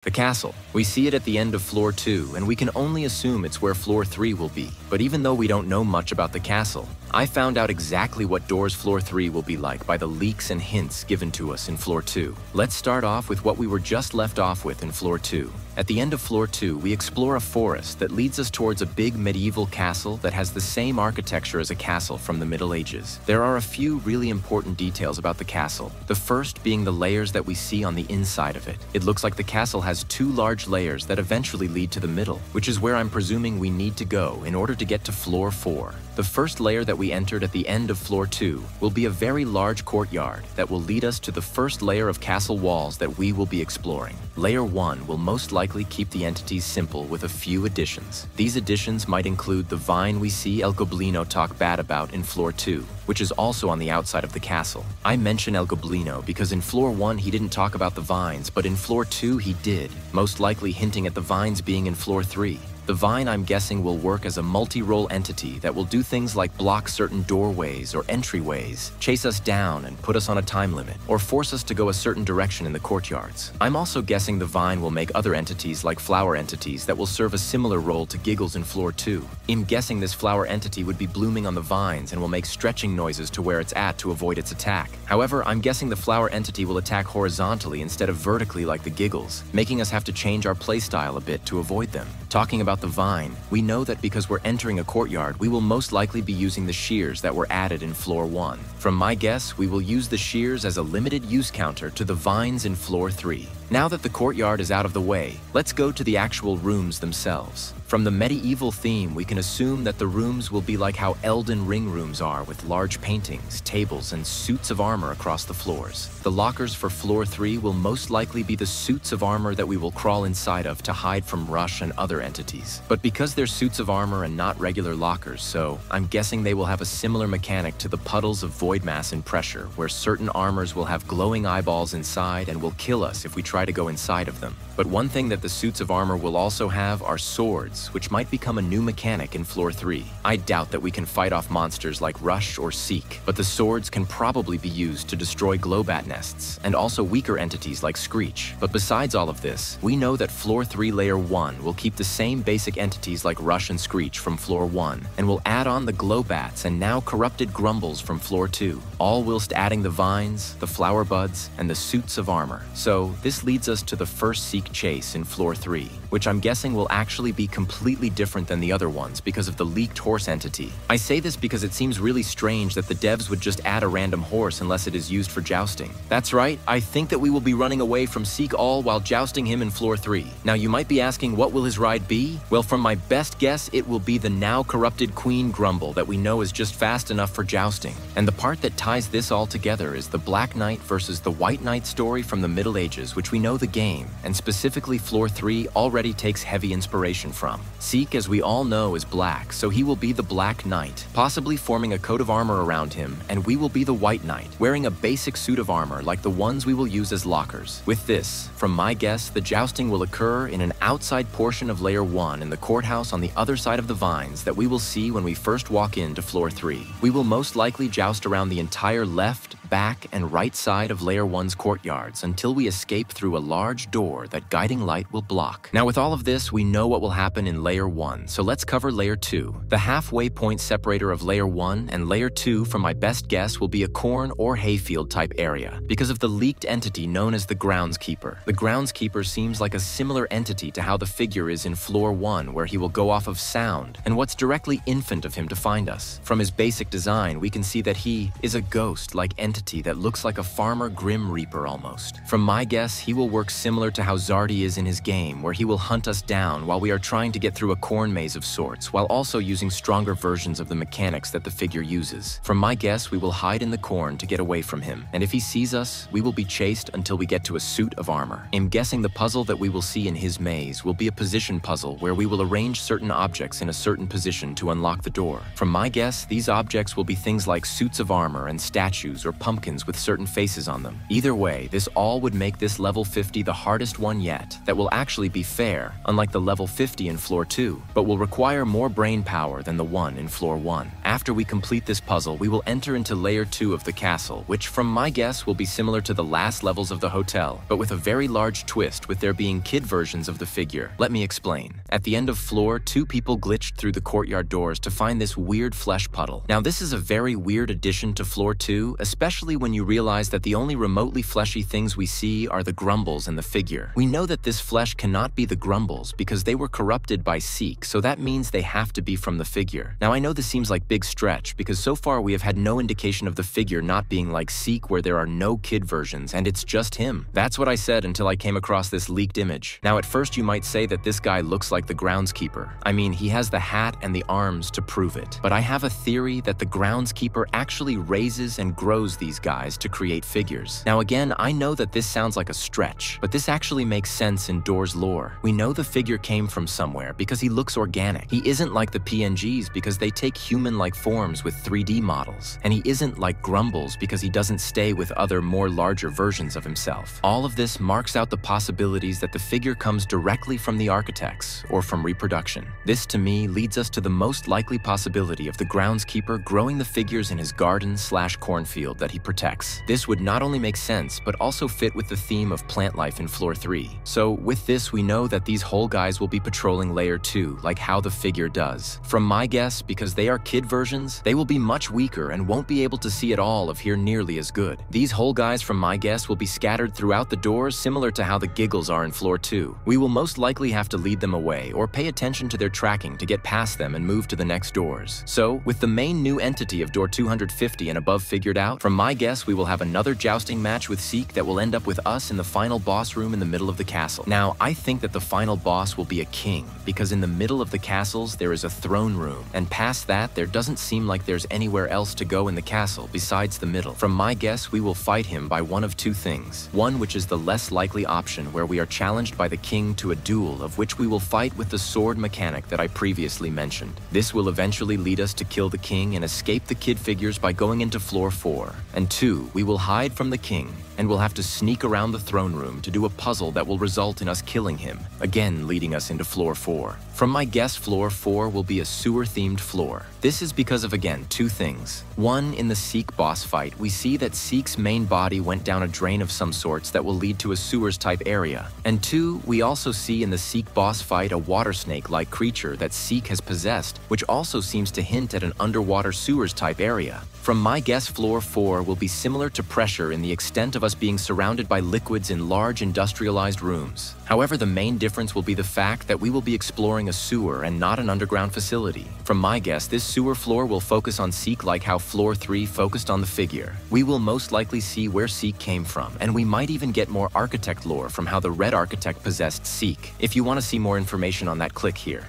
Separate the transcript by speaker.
Speaker 1: The castle. We see it at the end of floor 2, and we can only assume it's where floor 3 will be. But even though we don't know much about the castle, I found out exactly what doors floor 3 will be like by the leaks and hints given to us in floor 2. Let's start off with what we were just left off with in floor 2. At the end of floor 2, we explore a forest that leads us towards a big medieval castle that has the same architecture as a castle from the Middle Ages. There are a few really important details about the castle, the first being the layers that we see on the inside of it. It looks like the castle has 2 large layers that eventually lead to the middle, which is where I'm presuming we need to go in order to get to floor 4. The first layer that we entered at the end of floor 2 will be a very large courtyard that will lead us to the first layer of castle walls that we will be exploring. Layer 1 will most likely keep the entities simple with a few additions. These additions might include the vine we see El Goblino talk bad about in floor 2, which is also on the outside of the castle. I mention El Goblino because in floor 1 he didn't talk about the vines, but in floor 2 he did, most likely hinting at the vines being in floor 3. The vine, I'm guessing, will work as a multi-role entity that will do things like block certain doorways or entryways, chase us down and put us on a time limit, or force us to go a certain direction in the courtyards. I'm also guessing the vine will make other entities like flower entities that will serve a similar role to Giggles in floor 2. I'm guessing this flower entity would be blooming on the vines and will make stretching noises to where it's at to avoid its attack. However, I'm guessing the flower entity will attack horizontally instead of vertically like the Giggles, making us have to change our playstyle a bit to avoid them. Talking about the vine, we know that because we're entering a courtyard, we will most likely be using the shears that were added in floor 1. From my guess, we will use the shears as a limited use counter to the vines in floor 3. Now that the courtyard is out of the way, let's go to the actual rooms themselves. From the medieval theme, we can assume that the rooms will be like how Elden Ring rooms are, with large paintings, tables, and suits of armor across the floors. The lockers for floor 3 will most likely be the suits of armor that we will crawl inside of to hide from Rush and other entities. But because they're suits of armor and not regular lockers, so I'm guessing they will have a similar mechanic to the puddles of void mass and pressure, where certain armors will have glowing eyeballs inside and will kill us if we try to go inside of them. But one thing that the suits of armor will also have are swords, which might become a new mechanic in floor 3. I doubt that we can fight off monsters like Rush or Seek, but the swords can probably be used to destroy glowbat nests, and also weaker entities like Screech. But besides all of this, we know that floor 3 layer 1 will keep the same basic entities like Rush and Screech from floor 1, and will add on the glowbats and now corrupted grumbles from floor 2, all whilst adding the vines, the flower buds, and the suits of armor. So this leads us to the first Seek chase in floor 3, which I'm guessing will actually be completely different than the other ones because of the leaked horse entity. I say this because it seems really strange that the devs would just add a random horse unless it is used for jousting. That's right, I think that we will be running away from Seek all while jousting him in floor 3. Now you might be asking, what will his ride be? Well, from my best guess, it will be the now corrupted Queen Grumble that we know is just fast enough for jousting. And the part that ties this all together is the Black Knight versus the White Knight story from the Middle Ages, which we know the game, and specifically floor 3 already takes heavy inspiration from. Seek, as we all know, is black, so he will be the Black Knight, possibly forming a coat of armor around him, and we will be the White Knight, wearing a basic suit of armor like the ones we will use as lockers. With this, from my guess, the jousting will occur in an outside portion of layer 1 in the courthouse on the other side of the vines that we will see when we first walk into floor 3. We will most likely joust around the entire left, back, and right side of layer 1's courtyards until we escape through a large door that guiding light will block. Now with all of this, we know what will happen in layer 1, so let's cover layer 2. The halfway point separator of layer 1 and layer 2, from my best guess, will be a corn or hayfield type area because of the leaked entity known as the groundskeeper. The groundskeeper seems like a similar entity to how the figure is in floor 1, where he will go off of sound, and what's directly infant of him to find us. From his basic design, we can see that he is a ghost-like entity that looks like a farmer Grim Reaper almost. From my guess, he will work similar to how Zardy is in his game, where he will hunt us down while we are trying to get through a corn maze of sorts, while also using stronger versions of the mechanics that the figure uses. From my guess, we will hide in the corn to get away from him, and if he sees us, we will be chased until we get to a suit of armor. I'm guessing the puzzle that we will see in his maze will be a position puzzle where we will arrange certain objects in a certain position to unlock the door. From my guess, these objects will be things like suits of armor and statues or pumpkins with certain faces on them. Either way, this all would make this level 50 the hardest one one yet that will actually be fair, unlike the level 50 in floor 2, but will require more brain power than the one in floor 1. After we complete this puzzle, we will enter into layer 2 of the castle, which from my guess will be similar to the last levels of the hotel, but with a very large twist with there being kid versions of the figure. Let me explain. At the end of floor, 2 people glitched through the courtyard doors to find this weird flesh puddle. Now this is a very weird addition to floor 2, especially when you realize that the only remotely fleshy things we see are the grumbles in the figure. We know that this flesh cannot be the grumbles because they were corrupted by Seek, so that means they have to be from the figure. Now I know this seems like big stretch because so far we have had no indication of the figure not being like Seek where there are no kid versions and it's just him. That's what I said until I came across this leaked image. Now at first you might say that this guy looks like the groundskeeper. I mean, he has the hat and the arms to prove it. But I have a theory that the groundskeeper actually raises and grows these guys to create figures. Now again, I know that this sounds like a stretch, but this actually makes sense in Door's lore. We know the figure came from somewhere because he looks organic. He isn't like the PNGs because they take human-like forms with 3D models. And he isn't like Grumbles because he doesn't stay with other more larger versions of himself. All of this marks out the possibilities that the figure comes directly from the architects or from reproduction. This to me leads us to the most likely possibility of the groundskeeper growing the figures in his garden/cornfield that he protects. This would not only make sense, but also fit with the theme of plant life in floor 3. So with this, we know that these whole guys will be patrolling layer 2, like how the figure does. From my guess, because they are kid versions, they will be much weaker and won't be able to see at all if here nearly as good. These whole guys, from my guess, will be scattered throughout the doors, similar to how the giggles are in floor 2. We will most likely have to lead them away or pay attention to their tracking to get past them and move to the next doors. So, with the main new entity of door 250 and above figured out, from my guess we will have another jousting match with Seek that will end up with us in the final boss room in the middle of the castle. Now, I think that the final boss will be a king, because in the middle of the castles there is a throne room, and past that there doesn't seem like there's anywhere else to go in the castle besides the middle. From my guess, we will fight him by one of two things. One, which is the less likely option, where we are challenged by the king to a duel of which we will fight with the sword mechanic that I previously mentioned. This will eventually lead us to kill the king and escape the kid figures by going into floor 4. And 2, we will hide from the king and will have to sneak around the throne room to do a puzzle that will result in us killing him, again leading us into floor 4. From my guess, floor 4 will be a sewer-themed floor. This is because of, again, two things. One, in the Seek boss fight, we see that Seek's main body went down a drain of some sorts that will lead to a sewers-type area. And 2, we also see in the Seek boss fight a water snake-like creature that Seek has possessed, which also seems to hint at an underwater sewers-type area. From my guess, floor 4 will be similar to Pressure in the extent of us being surrounded by liquids in large industrialized rooms. However, the main difference will be the fact that we will be exploring a sewer and not an underground facility. From my guess, this sewer floor will focus on Seek like how floor 3 focused on the figure. We will most likely see where Seek came from, and we might even get more architect lore from how the Red Architect possessed Seek. If you want to see more information on that, click here.